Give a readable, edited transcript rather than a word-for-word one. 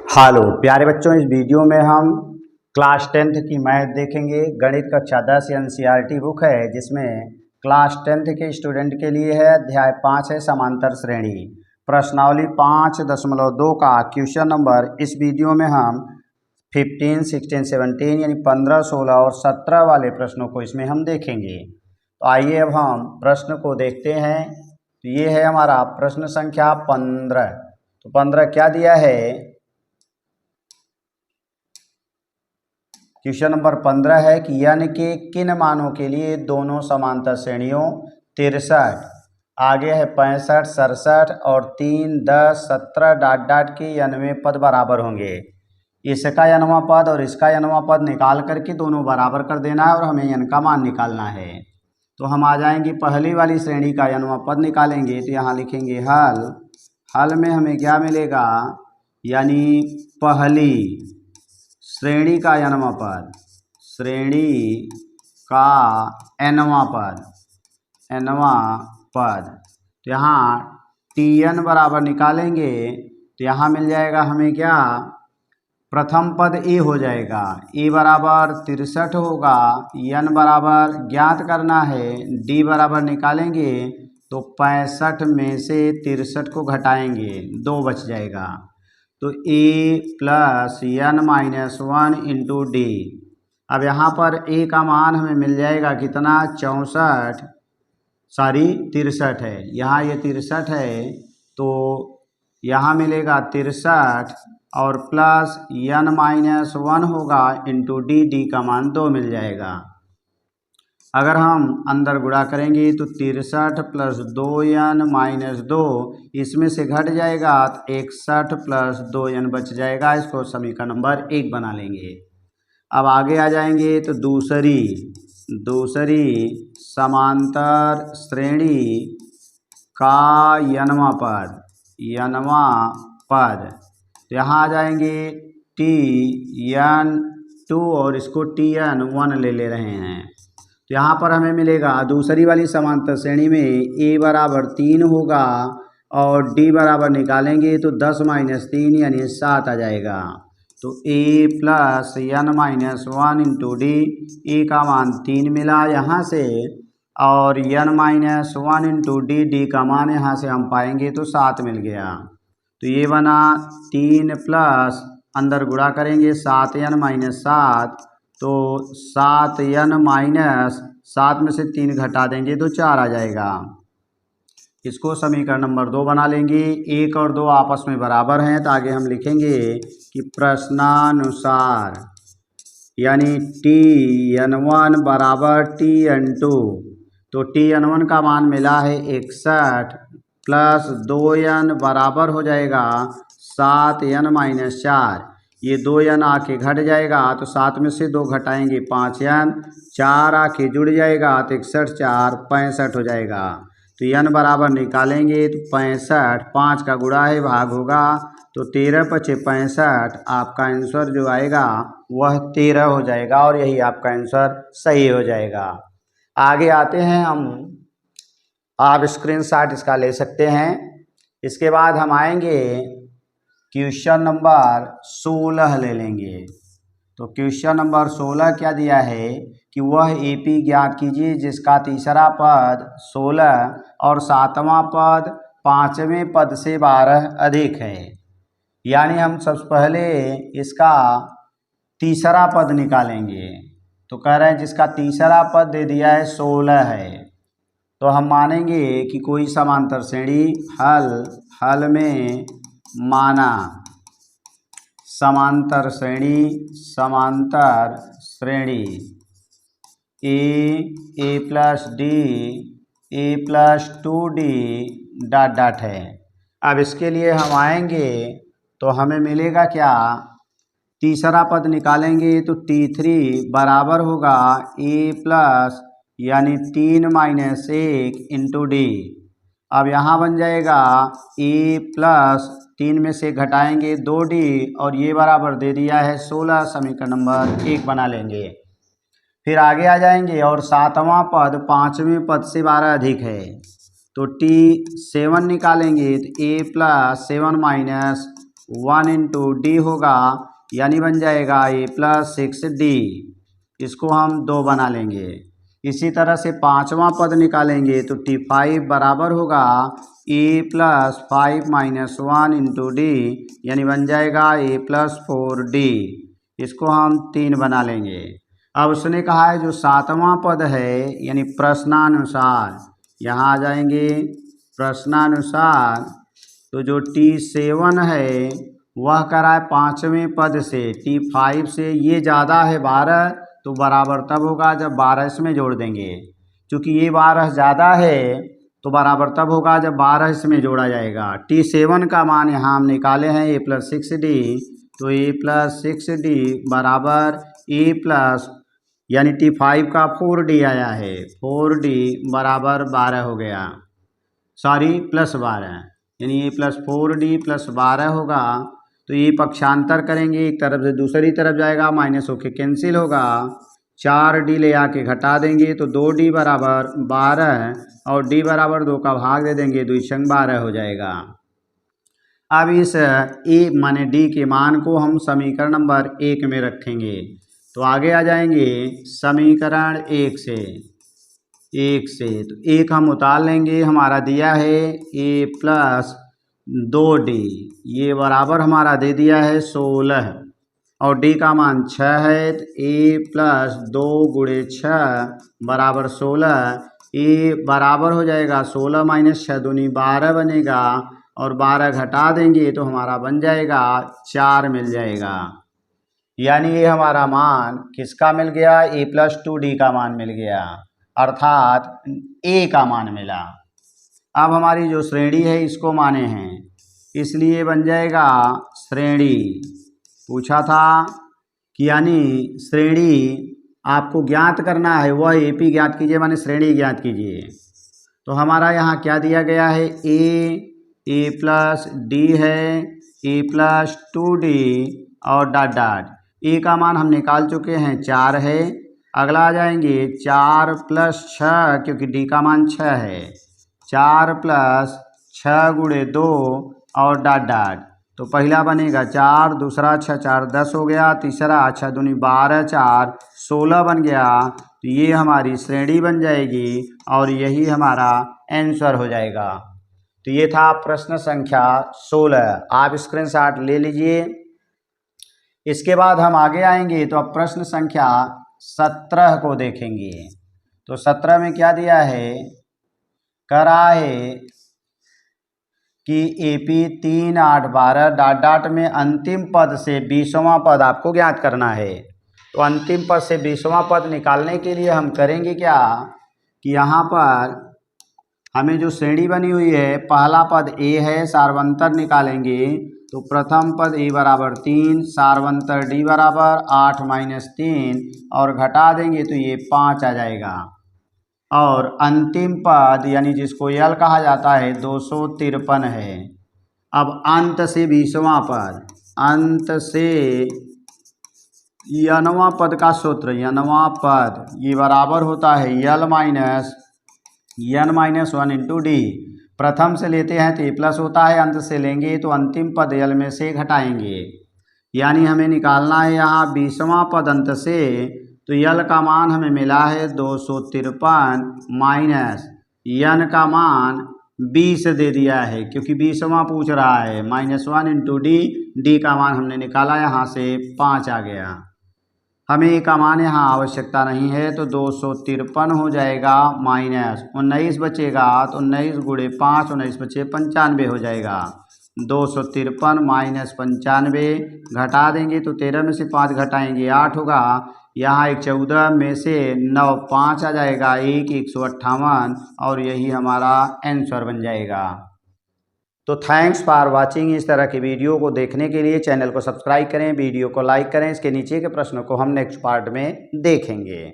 Hello प्यारे बच्चों, इस वीडियो में हम क्लास 10th की मैथ देखेंगे। गणित कक्षा 10 एनसीईआरटी बुक है, जिसमें क्लास 10th के स्टूडेंट के लिए है। अध्याय 5 है समांतर श्रेणी। प्रश्नावली 5.2 का क्वेश्चन नंबर इस वीडियो में हम 15, 16, 17 यानी 15, 16 और 17 वाले प्रश्नों को इसमें हम देखेंगे। तो आइए अब हम प्रश्न को देखते हैं। तो ये है हमारा प्रश्न संख्या 15। तो 15 क्या दिया है? क्वेश्चन नंबर 15 है कि n के किन मानों के लिए दोनों समांतर श्रेणियों 63, आगे है 65, 67 और 3, 10, 17 डॉट के nवें पद बराबर होंगे। इसका nवां पद और इसका nवां पद निकाल करके दोनों बराबर कर देना है और हमें n का मान निकालना है। तो हम आ जाएंगे पहली वाली श्रेणी का nवां पद निकालेंगे। तो यहाँ लिखेंगे हल में हमें क्या मिलेगा, यानी पहली श्रेणी का nवां पद, श्रेणी का nवां पद। तो यहाँ Tn बराबर निकालेंगे तो यहाँ मिल जाएगा हमें क्या, प्रथम पद a हो जाएगा, a बराबर 63 होगा, n बराबर ज्ञात करना है, d बराबर निकालेंगे तो 65 में से 63 को घटाएंगे 2 बच जाएगा। तो a plus n minus 1 into D. अब यहाँ पर a का मान हमें मिल जाएगा कितना, 63 है, यहाँ ये 63 है तो यहाँ मिलेगा 63 और प्लस n माइनस 1 होगा इंटू डी का मान 2 मिल जाएगा। अगर हम अंदर गुणा करेंगे तो 63 प्लस 2n माइनस 2, इसमें से घट जाएगा तो 61 प्लस 2n बच जाएगा। इसको समीकरण नंबर 1 बना लेंगे। अब आगे आ जाएंगे तो दूसरी समांतर श्रेणी का nवां पद। तो यहाँ आ जाएंगे Tn2 और इसको Tn1 ले रहे हैं। तो यहाँ पर हमें मिलेगा दूसरी वाली समांतर श्रेणी में a बराबर 3 होगा और d बराबर निकालेंगे तो 10 माइनस 3 यानी 7 आ जाएगा। तो a plus n minus 1 into D, A का मान 3 मिला यहाँ से और n माइनस 1 इंटू डी का मान यहाँ से हम पाएंगे तो 7 मिल गया। तो ये बना 3 प्लस अंदर गुणा करेंगे 7n माइनस 7, तो 7n माइनस 7 में से 3 घटा देंगे तो 4 आ जाएगा। इसको समीकरण नंबर 2 बना लेंगे। 1 और 2 आपस में बराबर हैं तो आगे हम लिखेंगे कि प्रश्नानुसार, यानी Tn1 बराबर Tn2। तो Tn1 का मान मिला है 61 प्लस 2n बराबर हो जाएगा 7n माइनस 4। ये 2n आके घट जाएगा तो 7 में से 2 घटाएंगे 5n, 4 आके जुड़ जाएगा तो 61 4 65 हो जाएगा। तो n बराबर निकालेंगे तो 65, 5 का गुणा है भाग होगा तो 13 पचे 65, आपका आंसर जो आएगा वह 13 हो जाएगा और यही आपका आंसर सही हो जाएगा। आगे आते हैं हम, आप स्क्रीनशॉट इसका ले सकते हैं। इसके बाद हम आएंगे क्वेश्चन नंबर 16 ले लेंगे। तो क्वेश्चन नंबर 16 क्या दिया है कि वह AP ज्ञात कीजिए जिसका तीसरा पद 16 और 7वां पद 5वें पद से 12 अधिक है। यानी हम सबसे पहले इसका तीसरा पद निकालेंगे। तो कह रहे हैं जिसका तीसरा पद दे दिया है 16 है, तो हम मानेंगे कि कोई समांतर श्रेणी हल में माना समांतर श्रेणी a plus D, a plus 2d dot है। अब इसके लिए हम आएंगे तो हमें मिलेगा क्या, तीसरा पद निकालेंगे तो T3 बराबर होगा a प्लस यानी 3 माइनस 1 इंटू डी। अब यहाँ बन जाएगा a प्लस 3 में से घटाएंगे 2d और ये बराबर दे दिया है 16, समीकरण नंबर 1 बना लेंगे। फिर आगे आ जाएंगे और 7वां पद 5वें पद से 12 अधिक है तो T7 निकालेंगे तो a plus 7 minus 1 into D होगा, यानी बन जाएगा a+6d। इसको हम 2 बना लेंगे। इसी तरह से पांचवा पद निकालेंगे तो t5 बराबर होगा a+5 - 1 इंटू डी, यानी बन जाएगा a+4d। इसको हम 3 बना लेंगे। अब उसने कहा है जो सातवां पद है यानी प्रश्नानुसार, यहाँ आ जाएंगे प्रश्नानुसार, तो जो t7 है वह करा है पाँचवें पद से, t5 से ये ज़्यादा है 12, तो बराबर तब होगा जब 12 इसमें जोड़ देंगे। चूँकि ये 12 ज़्यादा है तो बराबर तब होगा जब 12 इसमें जोड़ा जाएगा। t7 का मान यहाँ हम निकाले हैं a+6d, तो a+6d बराबर a+ यानी t5 का 4d आया है, 4d बराबर 12 हो गया, सॉरी +12, यानी a+4d +12 होगा। तो ये पक्षांतर करेंगे, एक तरफ से दूसरी तरफ जाएगा, माइनस होके कैंसिल होगा, 4d ले आके घटा देंगे तो 2d बराबर 12 और d बराबर 2 का भाग दे देंगे, 2 × 12 हो जाएगा। अब इस a माने d के मान को हम समीकरण नंबर 1 में रखेंगे। तो आगे आ जाएंगे समीकरण 1 से, तो 1 हम उतार लेंगे, हमारा दिया है a+2d, ये बराबर हमारा दे दिया है 16 और d का मान 6 है, तो a+2 × 6 बराबर 16, a बराबर हो जाएगा 16 - 6 दूनी 12 बनेगा और 12 घटा देंगे तो हमारा बन जाएगा 4 मिल जाएगा। यानी ये हमारा मान किसका मिल गया, a+2d का मान मिल गया, अर्थात a का मान मिला। अब हमारी जो श्रेणी है इसको माने हैं, इसलिए बन जाएगा श्रेणी। पूछा था कि यानी श्रेणी आपको ज्ञात करना है, वह AP ज्ञात कीजिए माने श्रेणी ज्ञात कीजिए। तो हमारा यहाँ क्या दिया गया है, a+d है, a+2d और डॉट डॉट। a का मान हम निकाल चुके हैं 4 है। अगला आ जाएंगे 4 + 6, क्योंकि d का मान 6 है, 4 + 6 × 2 और डॉट डॉट। तो पहला बनेगा 4, दूसरा 6 4 10 हो गया, तीसरा 6 दूनी 12 4 16 बन गया। तो ये हमारी श्रेणी बन जाएगी और यही हमारा आंसर हो जाएगा। तो ये था प्रश्न संख्या 16, आप स्क्रीनशॉट ले लीजिए। इसके बाद हम आगे आएंगे तो अब प्रश्न संख्या 17 को देखेंगे। तो 17 में क्या दिया है, करा है कि AP 3 8 12 डॉट डॉट में अंतिम पद से 20वां पद आपको ज्ञात करना है। तो अंतिम पद से 20वां पद निकालने के लिए हम करेंगे क्या कि यहाँ पर हमें जो श्रेणी बनी हुई है, पहला पद a है, सार्वंतर निकालेंगे तो प्रथम पद a बराबर 3, सार्वंतर d बराबर 8 - 3 और घटा देंगे तो ये 5 आ जाएगा। और अंतिम पद यानी जिसको यल कहा जाता है 253 है। अब अंत से 20वां पद, अंत से यनवां पद का सूत्र, यनवां पद ये बराबर होता है यल माइनस n-1 इंटू डी। प्रथम से लेते हैं तो a+ होता है, अंत से लेंगे तो अंतिम पद यल में से घटाएंगे। यानी हमें निकालना है यहाँ 20वां पद अंत से, तो यल का मान हमें मिला है 253 माइनस n का मान 20 दे दिया है, क्योंकि 20वां पूछ रहा है, -1 इंटू डी, डी का मान हमने निकाला यहाँ से 5 आ गया। हमें ए का मान यहाँ आवश्यकता नहीं है, तो 253 हो जाएगा, माइनस 19 बचेगा, तो 19 × 5 19 बचे 95 हो जाएगा। 253 माइनस 95 घटा देंगे तो 13 में से 5 घटाएंगे 8 होगा, यहाँ 1 14 में से 9 5 आ जाएगा, 1 158 और यही हमारा आंसर बन जाएगा। तो थैंक्स फॉर वाचिंग। इस तरह की वीडियो को देखने के लिए चैनल को सब्सक्राइब करें, वीडियो को लाइक करें। इसके नीचे के प्रश्नों को हम नेक्स्ट पार्ट में देखेंगे।